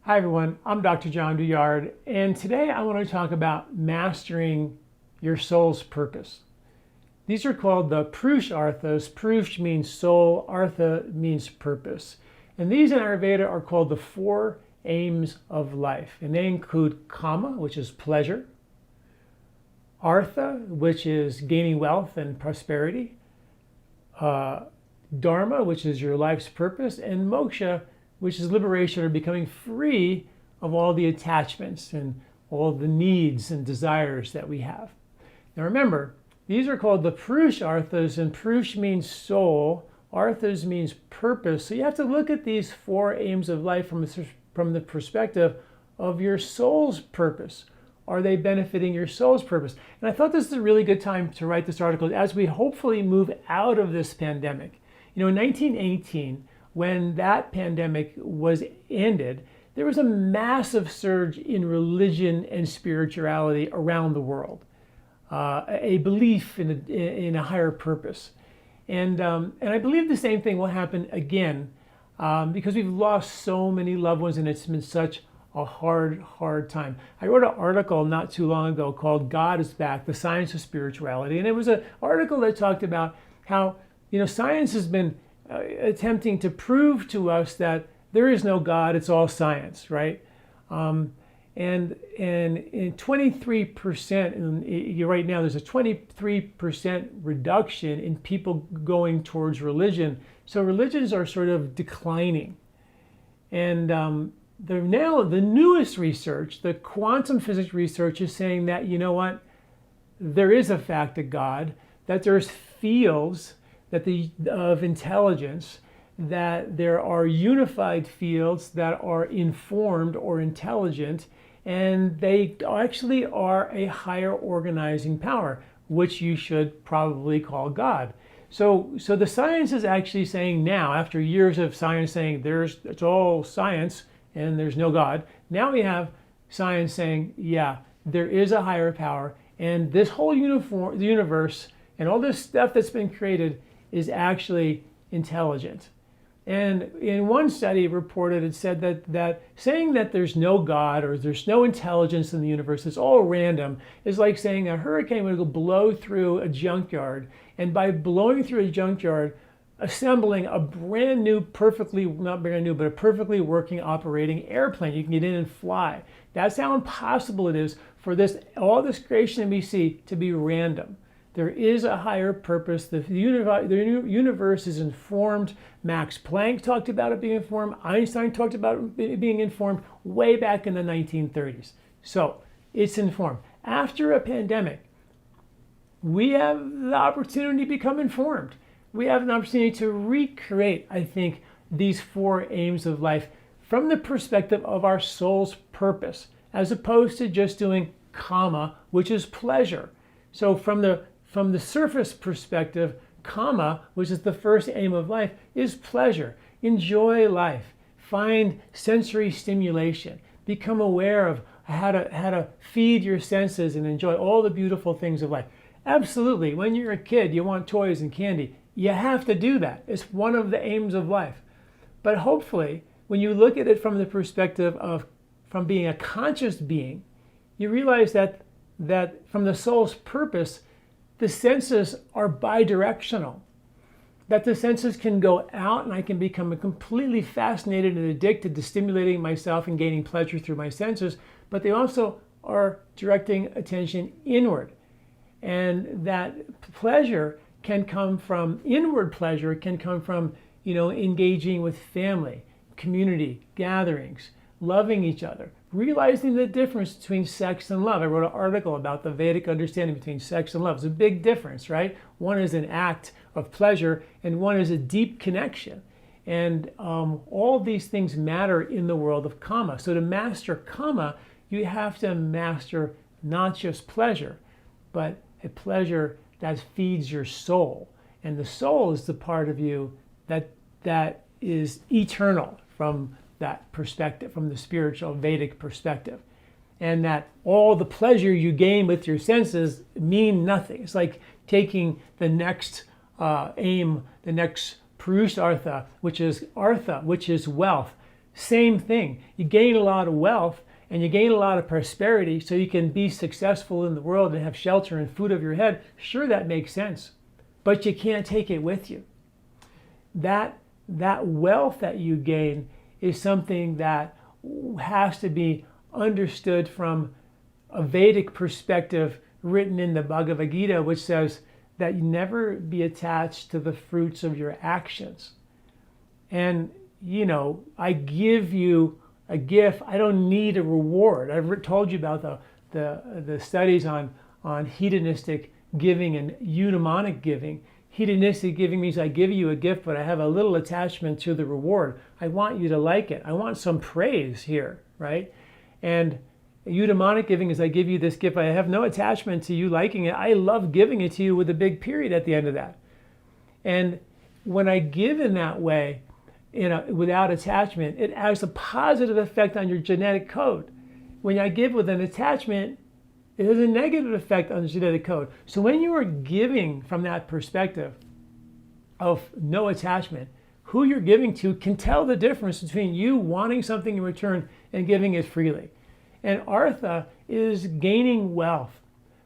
Hi everyone, I'm Dr. John Douillard, and today I want to talk about mastering your soul's purpose. These are called the Purusharthas. Purush means soul, artha means purpose. And these in Ayurveda are called the four aims of life. And they include kama, which is pleasure, artha, which is gaining wealth and prosperity, dharma, which is your life's purpose, and moksha, which is liberation or becoming free of all the attachments and all the needs and desires that we have. Now remember, these are called the Purusharthas, and Purush means soul, arthas means purpose. So you have to look at these four aims of life from the perspective of your soul's purpose. Are they benefiting your soul's purpose? And I thought this is a really good time to write this article as we hopefully move out of this pandemic. You know, in 1918, when that pandemic was ended, there was a massive surge in religion and spirituality around the world, a belief in a higher purpose. And I believe the same thing will happen again because we've lost so many loved ones and it's been such a hard time. I wrote an article not too long ago called God is Back, the Science of Spirituality. And it was an article that talked about how, you know, science has been attempting to prove to us that there is no God, it's all science, right? And in 23%, right now there's a 23% reduction in people going towards religion. So religions are sort of declining. And the newest research, the quantum physics research, is saying that, you know what, there is a fact of God, that there's fields of intelligence, that there are unified fields that are informed or intelligent, and they actually are a higher organizing power, which you should probably call God. So the science is actually saying now, after years of science saying it's all science and there's no God, now we have science saying, yeah, there is a higher power, and this whole universe and all this stuff that's been created is actually intelligent. And in one study reported, it said that saying that there's no God or there's no intelligence in the universe, it's all random, is like saying a hurricane would go blow through a junkyard, and by blowing through a junkyard, assembling a brand new, not brand new, but a perfectly working operating airplane. You can get in and fly. That's how impossible it is for all this creation that we see to be random. There is a higher purpose. The universe is informed. Max Planck talked about it being informed. Einstein talked about it being informed way back in the 1930s. So it's informed. After a pandemic, we have the opportunity to become informed. We have an opportunity to recreate, I think, these four aims of life from the perspective of our soul's purpose, as opposed to just doing kama, which is pleasure. So from the surface perspective, kama, which is the first aim of life, is pleasure. Enjoy life. Find sensory stimulation. Become aware of how to feed your senses and enjoy all the beautiful things of life. Absolutely, when you're a kid, you want toys and candy. You have to do that. It's one of the aims of life. But hopefully, when you look at it from the perspective from being a conscious being, you realize that from the soul's purpose, the senses are bidirectional. That the senses can go out and I can become completely fascinated and addicted to stimulating myself and gaining pleasure through my senses, but they also are directing attention inward. And that pleasure can come from, inward pleasure can come from, you know, engaging with family, community, gatherings, loving each other, realizing the difference between sex and love. I wrote an article about the Vedic understanding between sex and love. It's a big difference, right? One is an act of pleasure and one is a deep connection. And all these things matter in the world of kama. So to master kama, you have to master not just pleasure, but a pleasure that feeds your soul. And the soul is the part of you that is eternal from that perspective, from the spiritual Vedic perspective. And that all the pleasure you gain with your senses mean nothing. It's like taking the next aim, the next Purushartha, which is artha, which is wealth, Same thing. You gain a lot of wealth and you gain a lot of prosperity so you can be successful in the world and have shelter and food over your head. Sure, that makes sense, but you can't take it with you. That wealth that you gain is something that has to be understood from a Vedic perspective written in the Bhagavad Gita, which says that you never be attached to the fruits of your actions. And, I give you a gift. I don't need a reward. I've told you about the studies on hedonistic giving and eudaimonic giving. Hedonistic giving means I give you a gift, but I have a little attachment to the reward. I want you to like it. I want some praise here, right? And eudaimonic giving is I give you this gift. I have no attachment to you liking it. I love giving it to you with a big period at the end of that. And when I give in that way, without attachment, it has a positive effect on your genetic code. When I give with an attachment, it has a negative effect on the genetic code. So when you are giving from that perspective of no attachment, who you're giving to can tell the difference between you wanting something in return and giving it freely. And artha is gaining wealth,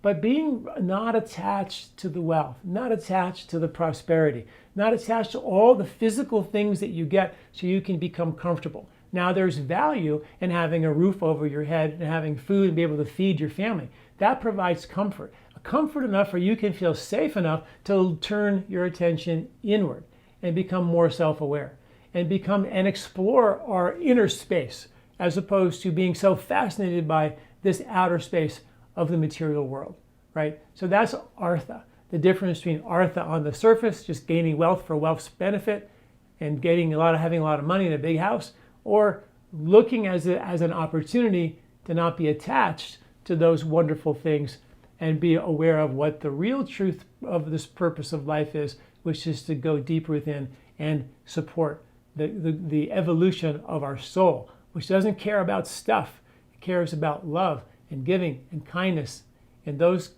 but being not attached to the wealth, not attached to the prosperity, not attached to all the physical things that you get so you can become comfortable. Now there's value in having a roof over your head and having food and be able to feed your family. That provides comfort. Comfort enough where you can feel safe enough to turn your attention inward and become more self-aware and explore our inner space as opposed to being so fascinated by this outer space of the material world, right? So that's artha. The difference between artha on the surface, just gaining wealth for wealth's benefit and having a lot of money in a big house, or looking as an opportunity to not be attached to those wonderful things and be aware of what the real truth of this purpose of life is, which is to go deeper within and support the evolution of our soul, which doesn't care about stuff. It cares about love and giving and kindness and those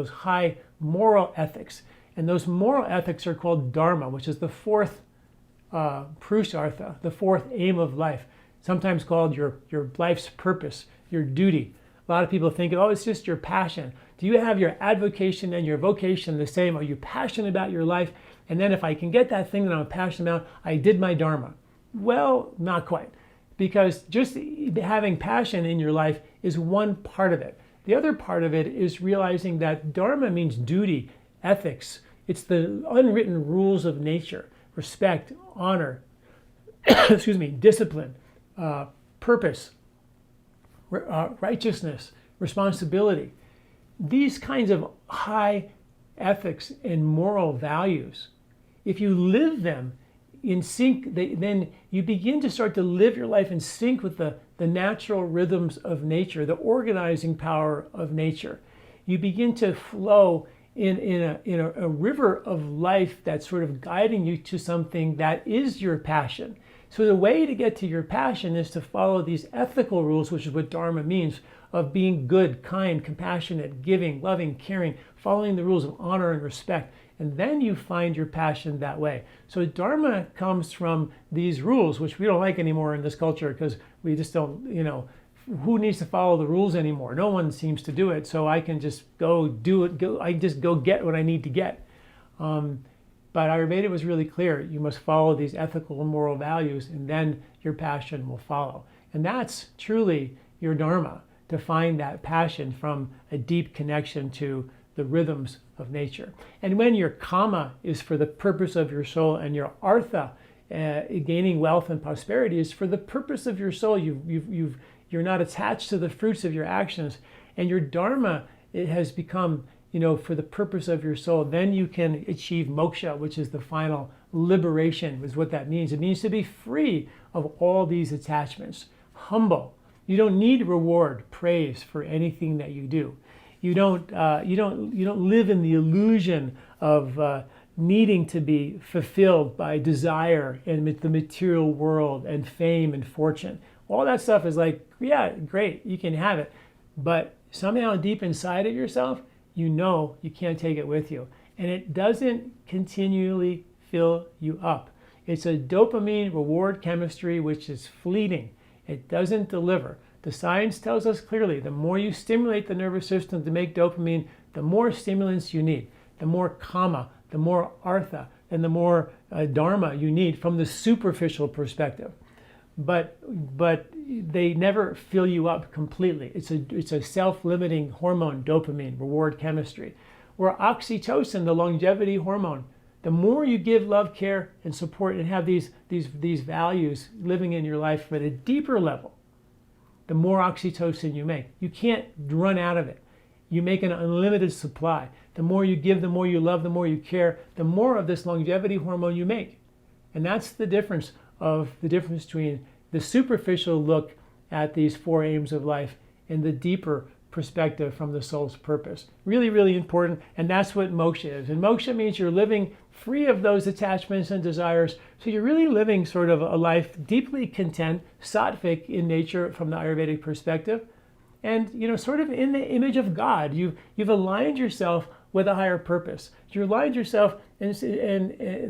high moral ethics. And those moral ethics are called dharma, which is the fourth Purushartha, the fourth aim of life, sometimes called your life's purpose, your duty. A lot of people think, oh, it's just your passion. Do you have your avocation and your vocation the same? Are you passionate about your life? And then if I can get that thing that I'm passionate about, I did my dharma. Well, not quite. Because just having passion in your life is one part of it. The other part of it is realizing that dharma means duty, ethics. It's the unwritten rules of nature, respect, honor, discipline, purpose, righteousness, responsibility. These kinds of high ethics and moral values, if you live them in sync, then you begin to start to live your life in sync with the natural rhythms of nature, the organizing power of nature. You begin to flow in a river of life that's sort of guiding you to something that is your passion. So the way to get to your passion is to follow these ethical rules, which is what dharma means, of being good, kind, compassionate, giving, loving, caring, following the rules of honor and respect. And then you find your passion that way. So dharma comes from these rules, which we don't like anymore in this culture because we just don't, who needs to follow the rules anymore? No one seems to do it. So I can just go do it. I just go get what I need to get. But Ayurveda was really clear. You must follow these ethical and moral values, and then your passion will follow. And that's truly your dharma, to find that passion from a deep connection to the rhythms of nature. And when your kama is for the purpose of your soul, and your artha, gaining wealth and prosperity, is for the purpose of your soul, you're not attached to the fruits of your actions, and your dharma, it has become, for the purpose of your soul, then you can achieve moksha, which is the final liberation, is what that means. It means to be free of all these attachments, humble. You don't need reward, praise for anything that you do. You don't live in the illusion of needing to be fulfilled by desire and the material world and fame and fortune. All that stuff is like, yeah, great, you can have it. But somehow deep inside of yourself, you can't take it with you. And it doesn't continually fill you up. It's a dopamine reward chemistry which is fleeting. It doesn't deliver. The science tells us clearly, the more you stimulate the nervous system to make dopamine, the more stimulants you need, the more kama, the more artha, and the more dharma you need from the superficial perspective. But they never fill you up completely. It's a self-limiting hormone, dopamine, reward chemistry. Where oxytocin, the longevity hormone, the more you give love, care, and support and have these values living in your life at a deeper level, the more oxytocin you make. You can't run out of it. You make an unlimited supply. The more you give, the more you love, the more you care, the more of this longevity hormone you make. And that's the difference between the superficial look at these four aims of life and the deeper perspective from the soul's purpose. Really, really important. And that's what moksha is. And moksha means you're living free of those attachments and desires. So you're really living sort of a life deeply content, sattvic in nature from the Ayurvedic perspective. And, sort of in the image of God. You've aligned yourself with a higher purpose. You've aligned yourself and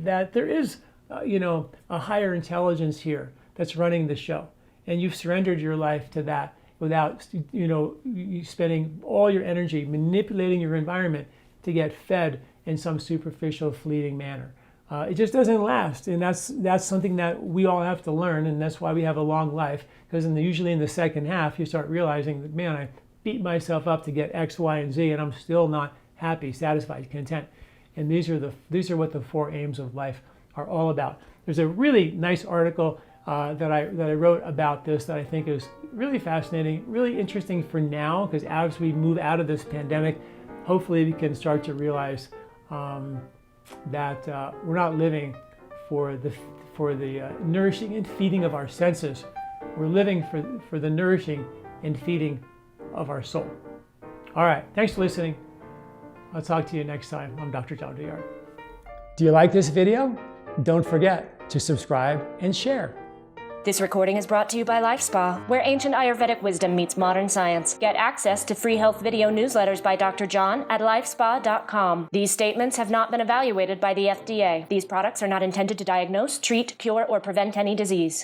that there is, a higher intelligence here that's running the show. And you've surrendered your life to that without, you spending all your energy manipulating your environment to get fed in some superficial, fleeting manner. It just doesn't last, and that's something that we all have to learn, and that's why we have a long life. Because usually in the second half, you start realizing that, man, I beat myself up to get X, Y, and Z, and I'm still not happy, satisfied, content. And these are what the four aims of life are all about. There's a really nice article that I wrote about this that I think is really fascinating, really interesting for now, because as we move out of this pandemic, hopefully we can start to realize that we're not living for the nourishing and feeding of our senses. We're living for the nourishing and feeding of our soul. All right, thanks for listening. I'll talk to you next time. I'm Dr. John Douillard. Do you like this video? Don't forget to subscribe and share. This recording is brought to you by LifeSpa, where ancient Ayurvedic wisdom meets modern science. Get access to free health video newsletters by Dr. John at lifespa.com. These statements have not been evaluated by the FDA. These products are not intended to diagnose, treat, cure, or prevent any disease.